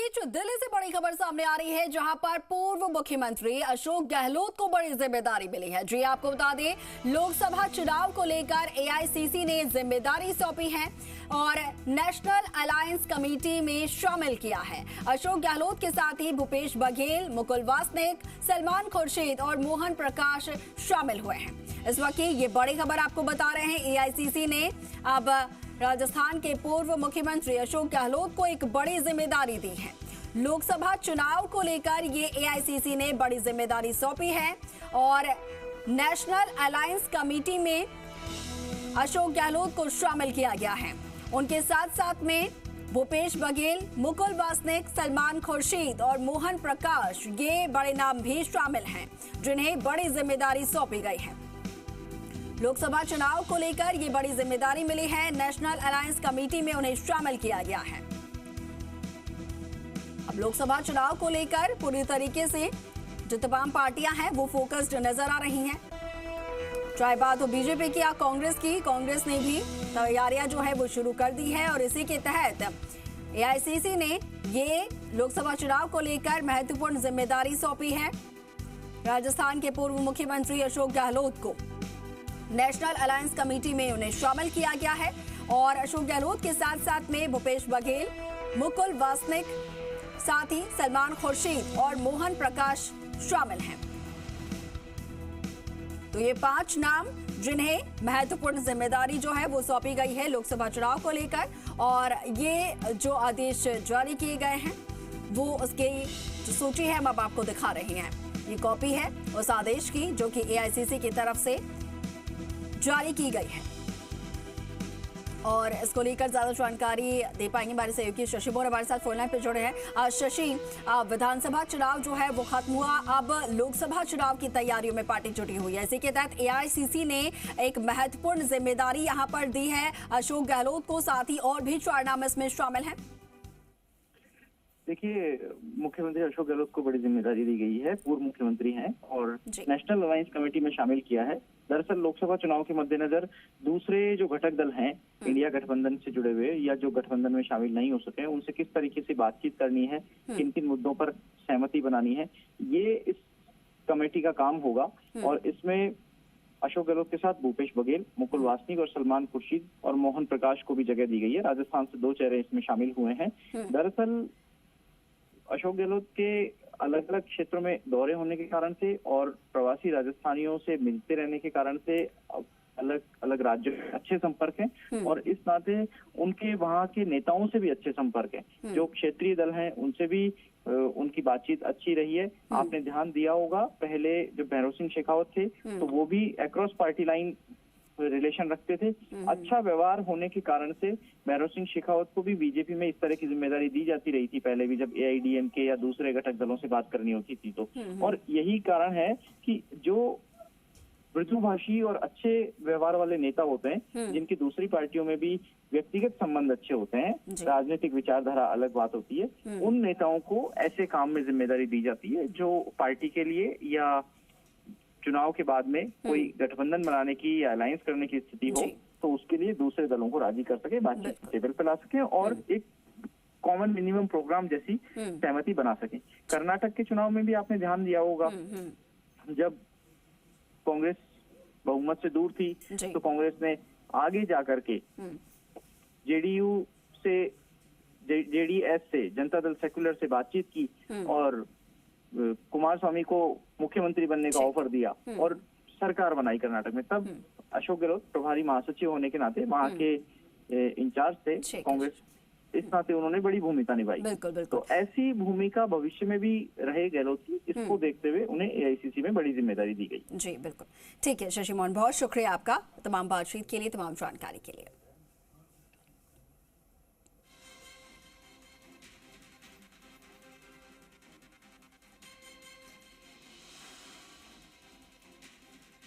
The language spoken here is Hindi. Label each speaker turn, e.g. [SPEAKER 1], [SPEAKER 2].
[SPEAKER 1] बीच दिल्ली से बड़ी खबर सामने आ रही है, जहां पर पूर्व मुख्यमंत्री अशोक गहलोत को बड़ी जिम्मेदारी मिली है। जी आपको बता दें, लोकसभा चुनाव को लेकर एआईसीसी ने जिम्मेदारी सौंपी है और नेशनल अलायंस कमेटी में शामिल किया है। अशोक गहलोत के साथ ही भूपेश बघेल, मुकुल वासनिक, सलमान खुर्शीद और मोहन प्रकाश शामिल हुए हैं। इस वक्त ये बड़ी खबर आपको बता रहे हैं, एआईसीसी ने अब राजस्थान के पूर्व मुख्यमंत्री अशोक गहलोत को एक बड़ी जिम्मेदारी दी है। लोकसभा चुनाव को लेकर ये एआईसीसी ने बड़ी जिम्मेदारी सौंपी है और नेशनल अलायंस कमेटी में अशोक गहलोत को शामिल किया गया है। उनके साथ साथ में भूपेश बघेल, मुकुल वासनिक, सलमान खुर्शीद और मोहन प्रकाश, ये बड़े नाम भी शामिल हैं, जिन्हें बड़ी जिम्मेदारी सौंपी गई है। लोकसभा चुनाव को लेकर ये बड़ी जिम्मेदारी मिली है, नेशनल अलायंस कमेटी में उन्हें शामिल किया गया है। अब लोकसभा चुनाव को लेकर पूरी तरीके से जो तमाम पार्टियां हैं वो फोकस्ड नजर आ रही हैं, चाहे बात हो बीजेपी की या कांग्रेस की। कांग्रेस ने भी तैयारियां जो है वो शुरू कर दी है और इसी के तहत एआईसीसी ने ये लोकसभा चुनाव को लेकर महत्वपूर्ण जिम्मेदारी सौंपी है। राजस्थान के पूर्व मुख्यमंत्री अशोक गहलोत को नेशनल अलायंस कमेटी में उन्हें शामिल किया गया है और अशोक गहलोत के साथ साथ में भूपेश बघेल, मुकुल वासनिक, साथ ही सलमान खुर्शीद और मोहन प्रकाश शामिल हैं। तो ये 5 नाम जिन्हें महत्वपूर्ण जिम्मेदारी जो है वो सौंपी गई है लोकसभा चुनाव को लेकर, और ये जो आदेश जारी किए गए हैं वो उसकी जो सूची है हम अब आपको दिखा रहे हैं। ये कॉपी है उस आदेश की जो कि एआईसीसी की तरफ से जारी की गई है और इसको लेकर ज्यादा जानकारी दे पाएंगे हमारे सहयोगी शशि मोहन हमारे साथ फोन लाइन पे जुड़े हैं। शशि, विधानसभा चुनाव जो है वो खत्म हुआ, अब लोकसभा चुनाव की तैयारियों में पार्टी जुटी हुई है। इसी के तहत एआईसीसी ने एक महत्वपूर्ण जिम्मेदारी यहां पर दी है अशोक गहलोत को, साथ ही और भी 4 नाम इसमें शामिल हैं।
[SPEAKER 2] देखिए, मुख्यमंत्री अशोक गहलोत को बड़ी जिम्मेदारी दी गई है, पूर्व मुख्यमंत्री हैं और नेशनल अलायंस कमेटी में शामिल किया है। दरअसल लोकसभा चुनाव के मद्देनजर दूसरे जो घटक दल हैं इंडिया गठबंधन से जुड़े हुए या जो गठबंधन में शामिल नहीं हो सके, उनसे किस तरीके से बातचीत करनी है, किन किन मुद्दों पर सहमति बनानी है, ये इस कमेटी का काम होगा। और इसमें अशोक गहलोत के साथ भूपेश बघेल, मुकुल वासनिक और सलमान खुर्शीद और मोहन प्रकाश को भी जगह दी गई है। राजस्थान से 2 चेहरे इसमें शामिल हुए हैं। दरअसल अशोक गहलोत के अलग अलग क्षेत्रों में दौरे होने के कारण से और प्रवासी राजस्थानियों से मिलते रहने के कारण से अलग अलग राज्यों में अच्छे संपर्क हैं और इस नाते उनके वहाँ के नेताओं से भी अच्छे संपर्क हैं। जो क्षेत्रीय दल हैं उनसे भी उनकी बातचीत अच्छी रही है। आपने ध्यान दिया होगा, पहले जो भैरव सिंह शेखावत थे तो वो भी अक्रॉस पार्टी लाइन रिलेशन रखते थे। अच्छा व्यवहार होने के कारण से भैरव सिंह शेखावत को भी बीजेपी में इस तरह की जिम्मेदारी दी जाती रही थी पहले भी, जब एआईडीएमके या दूसरे घटक दलों से बात करनी होती थी तो। और यही कारण है कि जो मृदुभाषी और अच्छे व्यवहार वाले नेता होते हैं, जिनकी दूसरी पार्टियों में भी व्यक्तिगत संबंध अच्छे होते हैं, राजनीतिक विचारधारा अलग बात होती है, उन नेताओं को ऐसे काम में जिम्मेदारी दी जाती है जो पार्टी के लिए या चुनाव के बाद में कोई गठबंधन बनाने की या अलायंस करने की स्थिति हो तो उसके लिए दूसरे दलों को राजी कर सके, बातचीत टेबल पर ला सके और एक कॉमन मिनिमम प्रोग्राम जैसी सहमति बना सके। कर्नाटक के चुनाव में भी आपने ध्यान दिया होगा, जब कांग्रेस बहुमत से दूर थी तो कांग्रेस ने आगे जाकर के जेडीयू से, जेडीएस से, जनता दल सेक्युलर से बातचीत की और कुमारस्वामी को मुख्यमंत्री बनने का ऑफर दिया और सरकार बनाई कर्नाटक में। तब अशोक गहलोत प्रभारी महासचिव होने के नाते वहां के इंचार्ज थे कांग्रेस, इस नाते उन्होंने बड़ी भूमिका निभाई। तो ऐसी भूमिका भविष्य में भी रहे गहलोत की, इसको देखते हुए उन्हें एआईसीसी में बड़ी जिम्मेदारी दी गई।
[SPEAKER 1] जी बिल्कुल, ठीक है शशि मोहन, बहुत शुक्रिया आपका तमाम बातचीत के लिए, तमाम जानकारी के लिए।